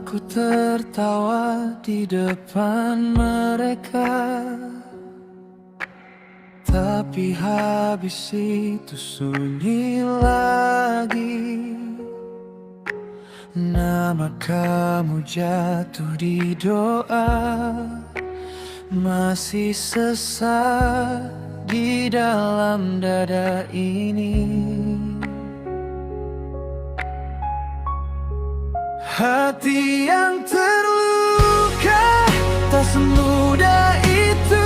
Aku tertawa di depan mereka, tapi habis itu sunyi lagi. Nama kamu jatuh di doa, masih sesak di dalam dada ini. Hati yang terluka tak semudah itu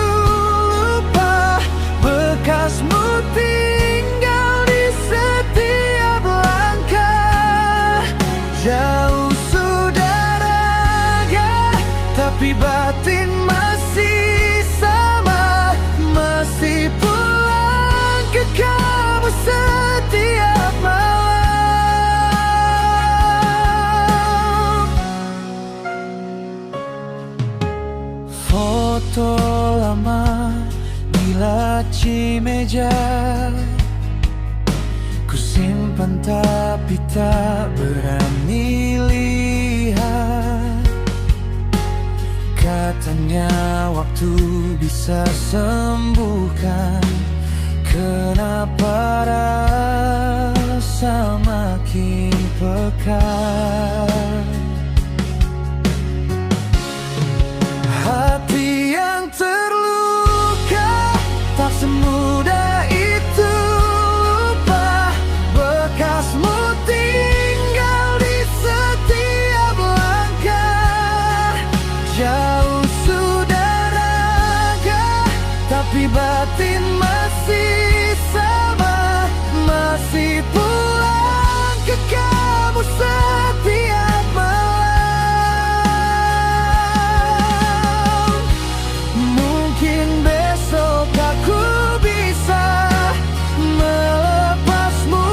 lupa. Bekasmu tinggal di setiap langkah. Jauh sudah raga, tapi batin masih sama. Masih pulang ke kamu setiap malam. Foto lama di laci meja ku simpan tapi tak berani lihat. Katanya waktu bisa sembuhkan, kenapa rasa makin pekat. Hati yang terluka tak semudah itu lupa. Bekasmu tinggal di setiap langkah. Jauh sudah raga, tapi batin masih sama. Masih pulang ke kamu setiap malam. Mungkin besok aku bisa melepasmu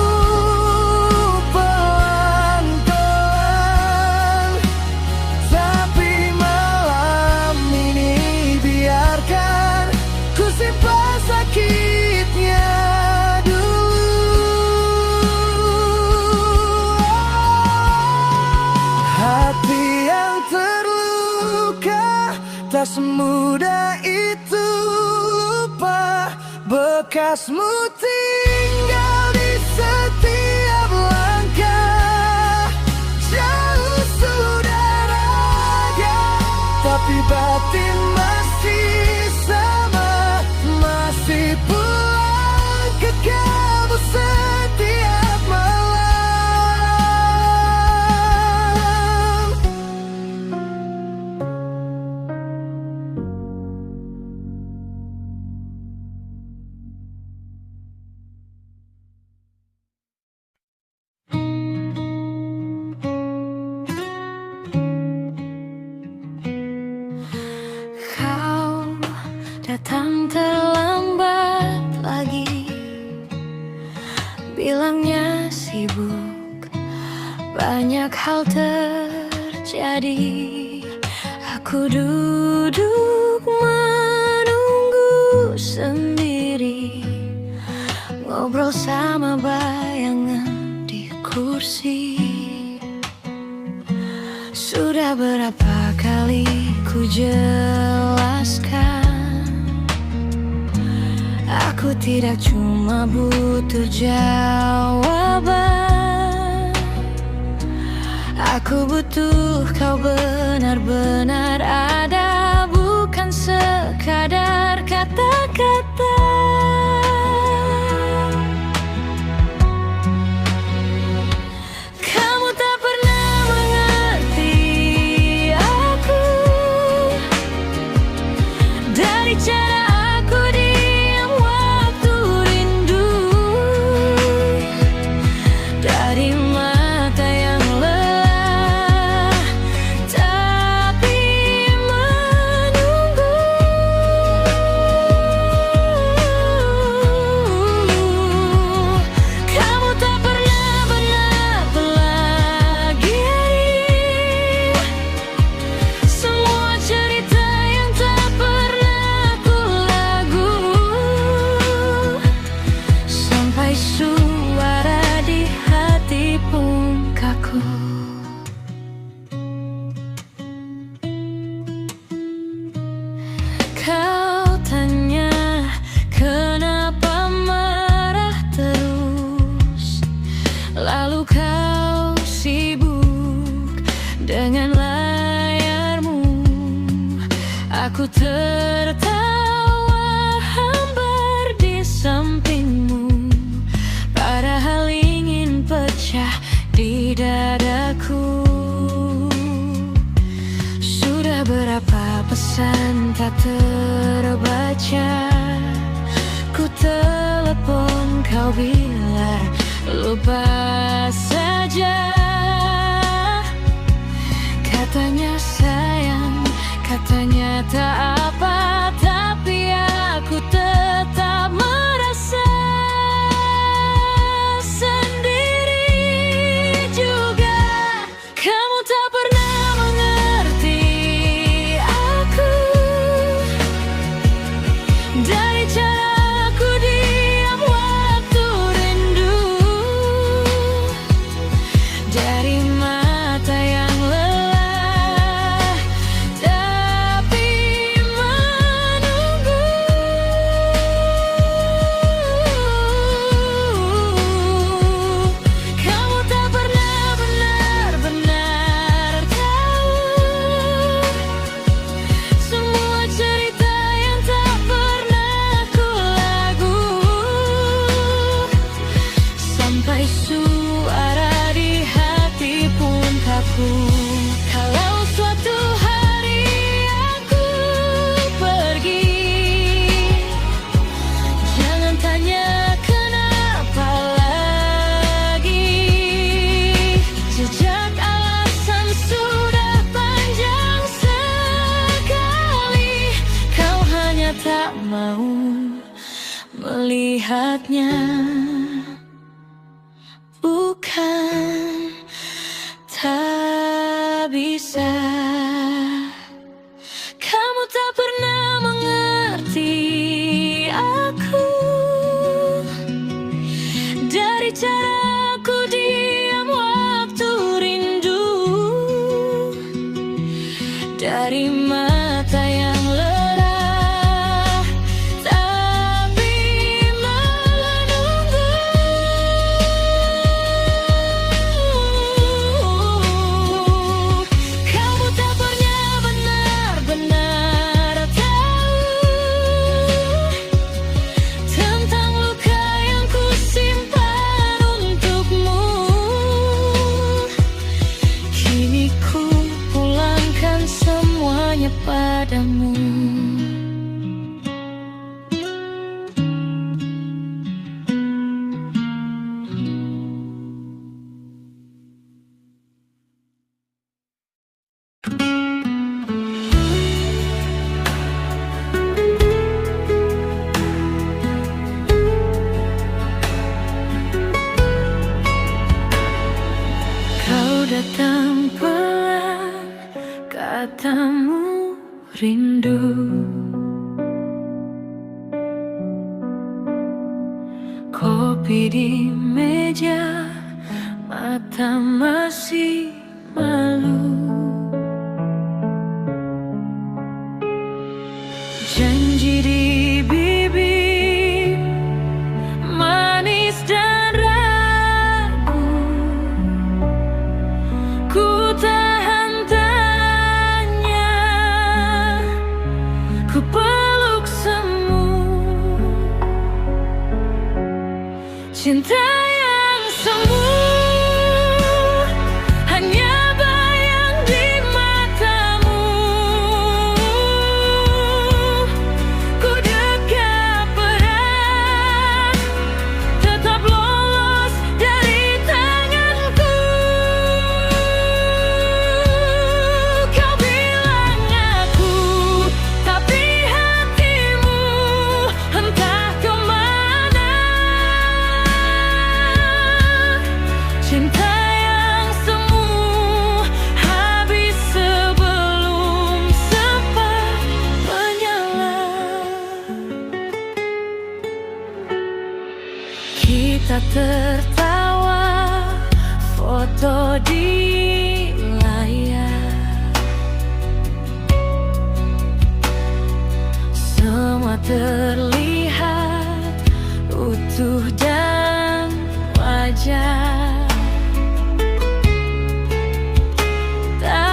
pelan-pelan, tapi malam ini biarkan ku simpan sakitnya dulu. Hati yang terluka tak semudah itu lupa. Bekasmu tinggal di setiap langkah. Jauh sudah raga, tapi batin masih sama. Masih pulang ke kamu setiap malam. Kau datang terlambat lagi, bilangnya sibuk, banyak hal terjadi. Aku duduk menunggu sendiri, ngobrol sama bayangan di kursi. Sudah berapa kali ku jelaskan, aku tidak cuma butuh jawaban. Aku butuh kau benar-benar ada, bukan sekadar kata-kata. Kamu tak pernah mengerti aku, dari cara aku diam waktu rindu, dari mata yang lelah tapi menunggu. dengan layarmu. Aku tertawa hambar di sampingmu, padahal ingin pecah di dadaku. Sudah berapa pesan tak terbaca, ku telepon kau bilang lupa saja. Katanya sayang, katanya tak apa, tapi aku tetap merasa sendiri juga. Kamu tak pernah mengerti aku, dari cara aku diam waktu rindu, dari mata yang lelah tapi menunggu. Kamu tak pernah benar-benar tahu semua cerita yang tak pernah ku lagu, sampai suara di hati pun kaku. Kalau suatu hari aku pergi, jangan tanya kenapa lagi. Jejak alasan sudah panjang sekali, kau hanya tak mau melihatnya. Bukan tak bisa, kamu tak pernah mengerti aku, dari cara aku diam waktu rindu, dari mata yang lelah tapi menunggu. Kamu tak pernah benar-benar tahu tentang luka yang ku simpan untukmu. Kini ku pulangkan semuanya padamu. Kau datang pelan, katamu rindu. Kopi di meja, mata masih malu. Janji di bibir, manis dan ragu. Ku tahan tanya, ku peluk semu. Cinta yang semu hanya bayang di matamu. Ku dekat berat, tetap lolos dari tanganku. Kau bilang aku, tapi hatimu entah kemana. Cinta yang semu habis sebelum sempat menyala. Kita tertawa, foto di layar, semua terlihat utuh dan wajar. Tak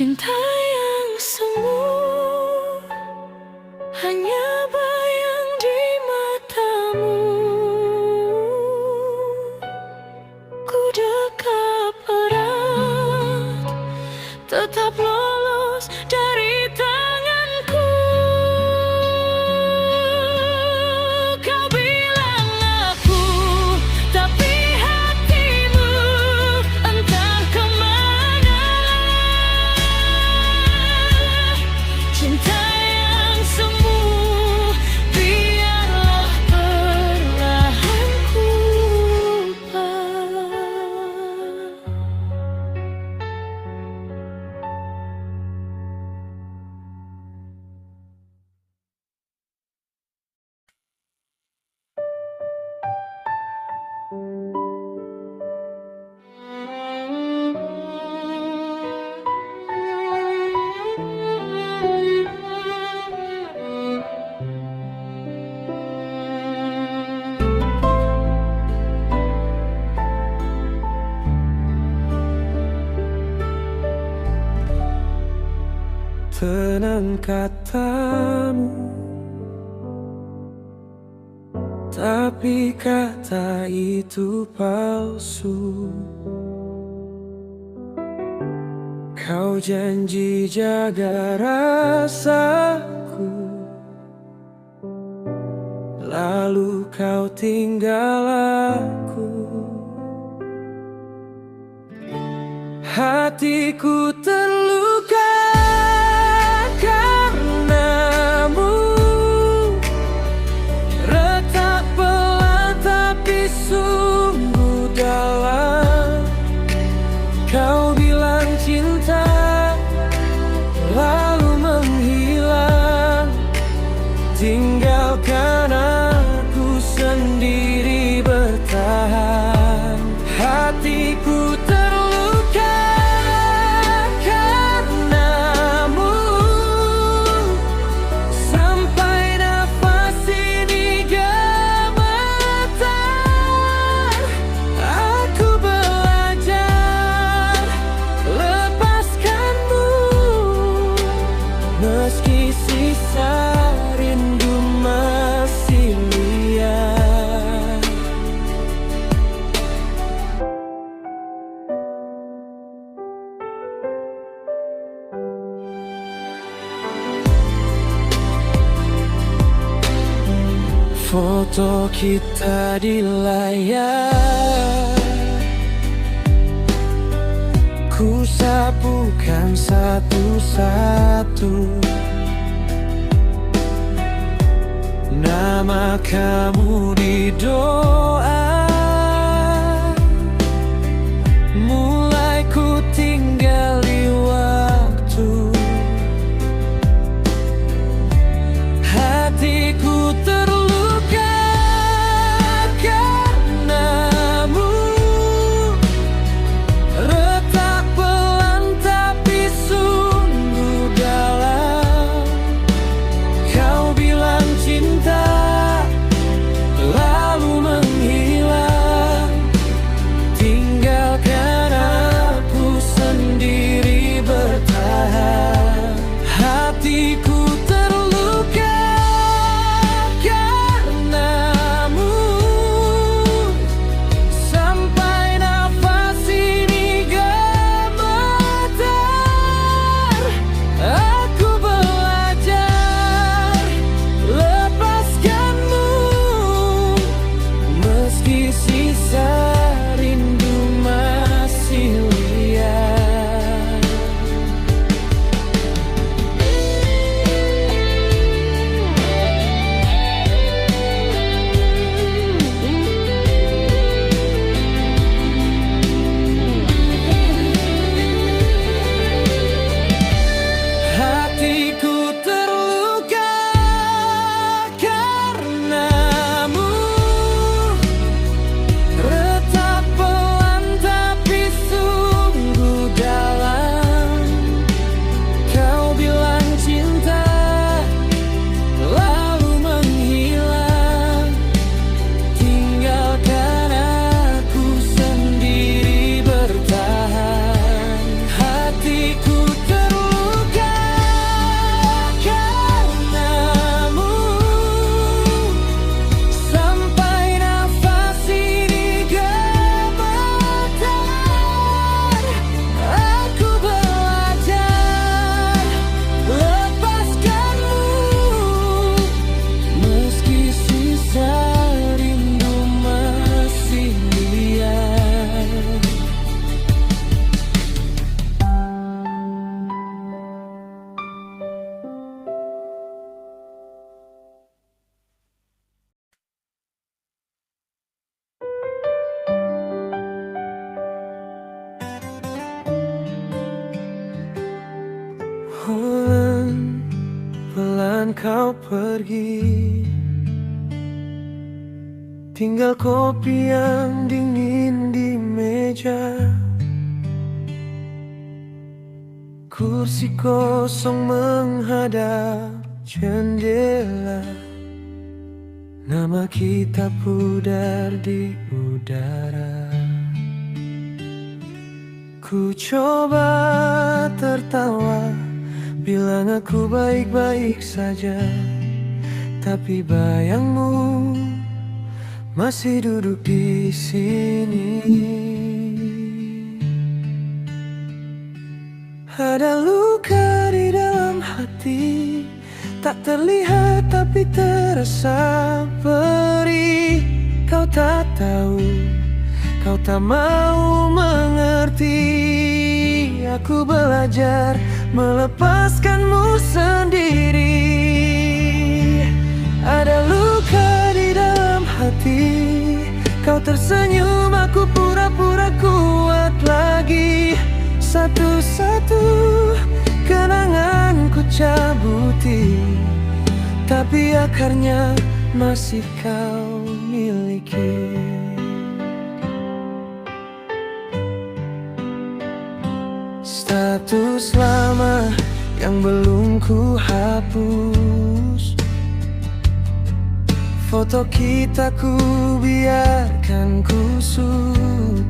Cinta yang semu hanya bayang di matamu. Ku dekat erat, tetap lolos dari tanganku. Kau bilang aku, tapi hatimu entah kemana. Cinta yang semu biarlah perlahan ku lupa. Tenang katamu, tapi kata itu palsu. Kau janji jaga rasaku, lalu kau tinggal aku. Hatiku terluka karenamu, retak pelan tapi sungguh dalam. Kau bilang cinta, lalu menghilang, tinggalkan aku sendiri bertahan. Hatiku terluka karenamu, sampai nafas ini gemetar. Aku belajar lepaskanmu, meski sisa rindu masih liar. Foto kita di layar, ku sapukan satu-satu. Nama kamu di doa, mulai ku tinggali waktu. Hatiku terluka karenamu, retak pelan tapi sungguh dalam. Kau bilang cinta, lalu menghilang. dan kau pergi, tinggal kopi yang dingin di meja, kursi kosong menghadap jendela. Nama kita pudar di udara. Ku coba tertawa, bilang aku baik-baik saja, tapi bayangmu masih duduk di sini. Ada luka di dalam hati, tak terlihat tapi terasa perih. Kau tak tahu, kau tak mau mengerti. Aku belajar melepaskanmu sendiri. Ada luka di dalam hati, kau tersenyum, aku pura-pura kuat lagi. Satu-satu kenangan ku cabuti, tapi akarnya masih kau miliki. Status lama yang belum ku hapus, foto kita ku biarkan kusut.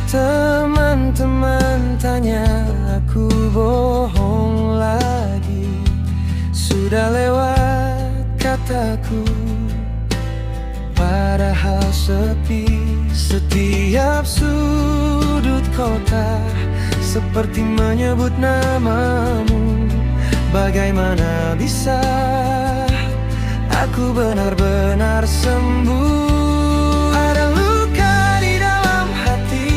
Teman-teman tanya aku bohong lagi, sudah lewat kataku, padahal sepi. Setiap sudut kota seperti menyebut namamu. Bagaimana bisa aku benar-benar sembuh? Ada luka di dalam hati,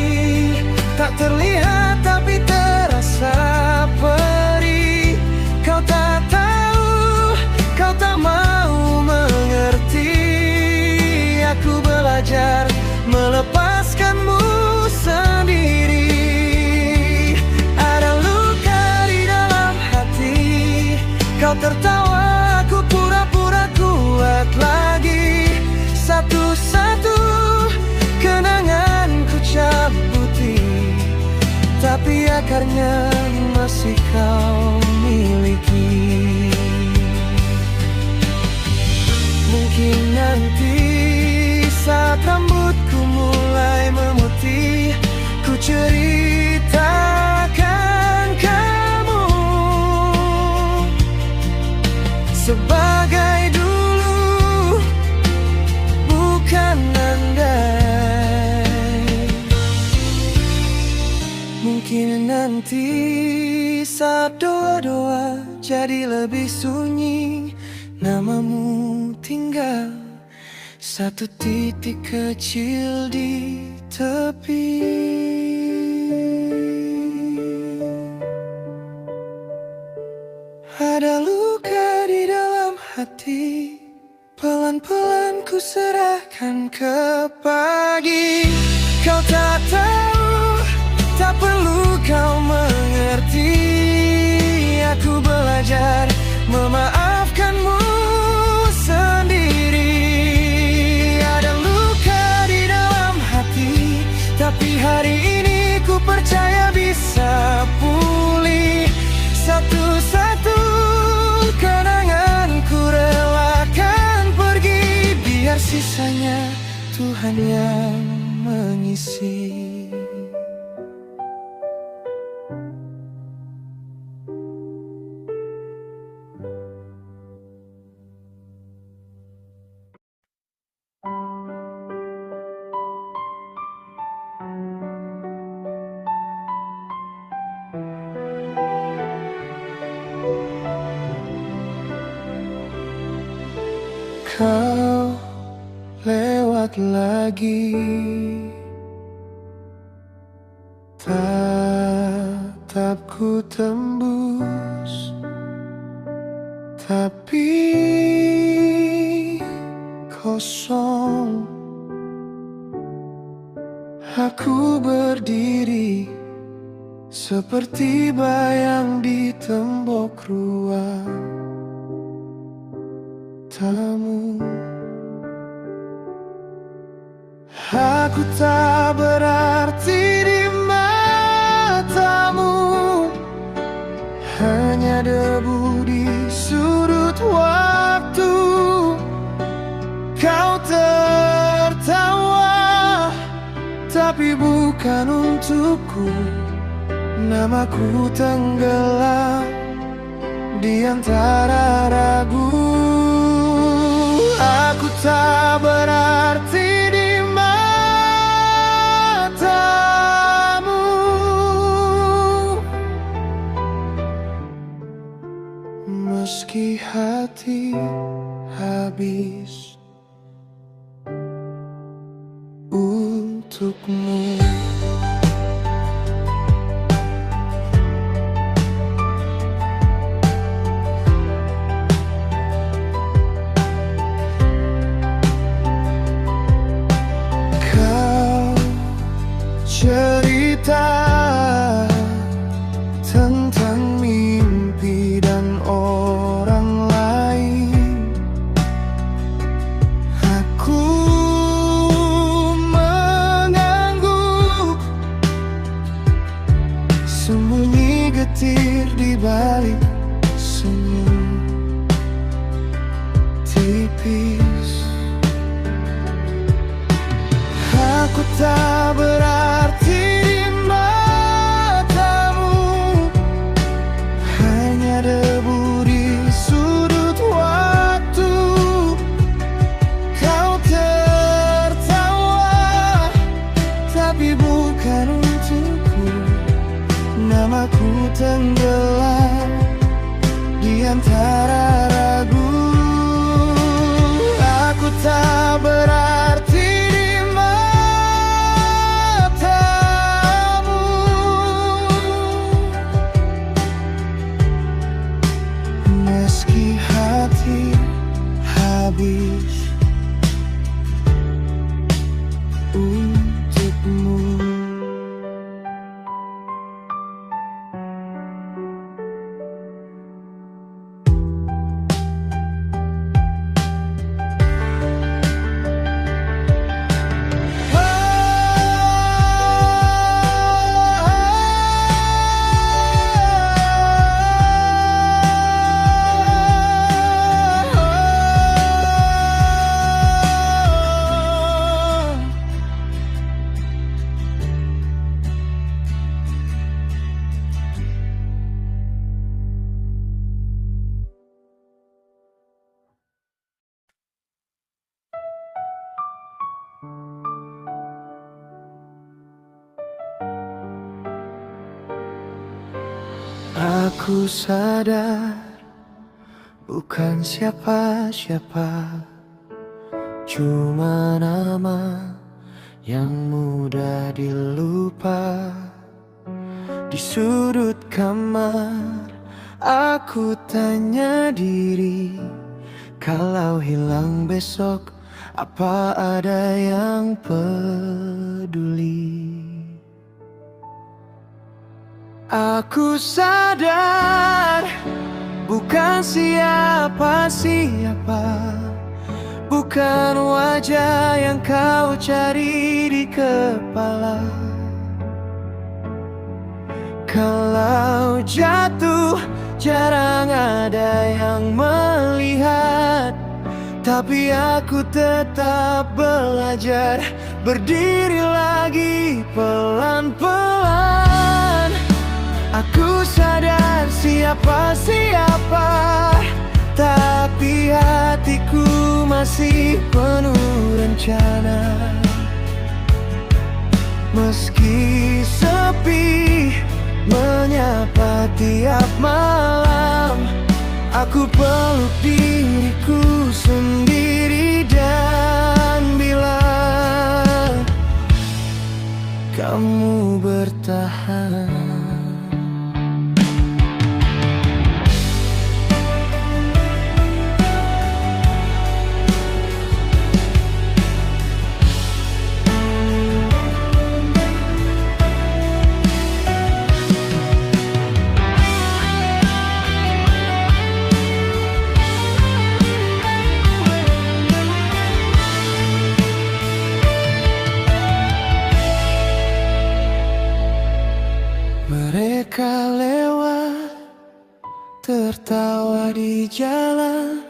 tak terlihat tapi terasa perih. Kau tak tahu, kau tak mau mengerti. Aku belajar melepaskanmu sendiri. Ada luka di dalam hati, kau tertawa, aku pura-pura kuat lagi. Satu-satu kenangan ku cabuti, tapi akarnya masih kau miliki. Mungkin nanti saat rambutku mulai memutih, ku ceritakan kamu sebagai dulu, bukan andai. Mungkin nanti saat doa-doa jadi lebih sunyi, namamu tinggal satu titik kecil di tepi. Ada luka di dalam hati, pelan-pelan ku serahkan ke pagi. Kau tak tahu, tak perlu kau mengerti. Aku belajar memaafkanmu sendiri. Tapi hari ini ku percaya bisa pulih. Satu-satu kenangan ku relakan pergi, biar sisanya Tuhan yang mengisi. Kau lewat lagi, tatapku tembus, tapi kosong. Aku berdiri seperti bayang di tembok ruang tamu. Aku tak berarti di matamu, hanya debu di sudut waktu. Kau tertawa, tapi bukan untukku. Namaku tenggelam di antara ragu. Aku tak berarti di matamu, meski hati habis untukmu. Cerita tentang mimpi dan orang lain. Aku mengangguk, sembunyi getir di balik senyum tipis. Aku tak berarti di matamu, hanya debu di sudut waktu. Kau tertawa, tapi bukan untukku. Namaku tenggelam di antara ragu. Aku tak berarti meski hati habis untukmu. Aku sadar bukan siapa-siapa, cuma nama yang mudah dilupa. Di sudut kamar aku tanya diri, kalau hilang besok apa ada yang peduli? Aku sadar bukan siapa-siapa, bukan wajah yang kau cari di kepala. Kalau jatuh jarang ada yang melihat, tapi aku tetap belajar berdiri lagi pelan-pelan. Aku sadar siapa-siapa, tapi hatiku masih penuh rencana. Meski sepi menyapa tiap malam, aku peluk diriku sendiri dan bilang, kamu bertahan. mereka lewat, tertawa di jalan.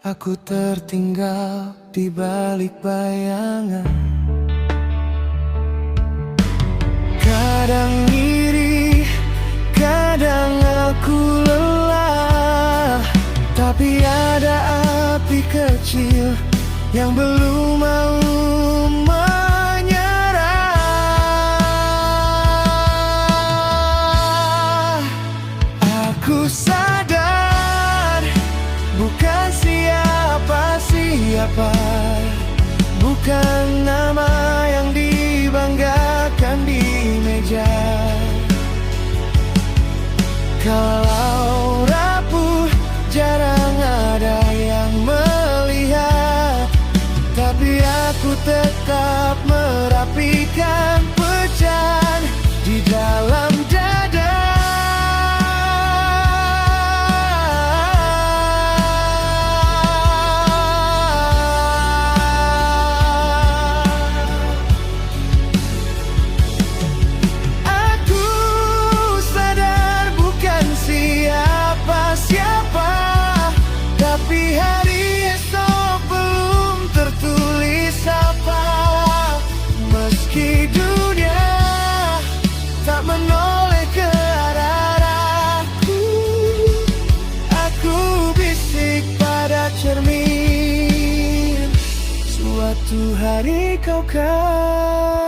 Aku tertinggal di balik bayangan. Kadang iri, kadang aku lelah, tapi ada api kecil yang belum mau menyerah. Aku sadar bukan siapa-siapa, bukan nama yang dibanggakan di meja. Kalau rapuh jarang ada yang melihat, tapi aku tetap merapikan pecahan di dalam dada. Tapi hari esok belum tertulis apa. Meski dunia tak menoleh ke arahku, aku bisik pada cermin, suatu hari kau kan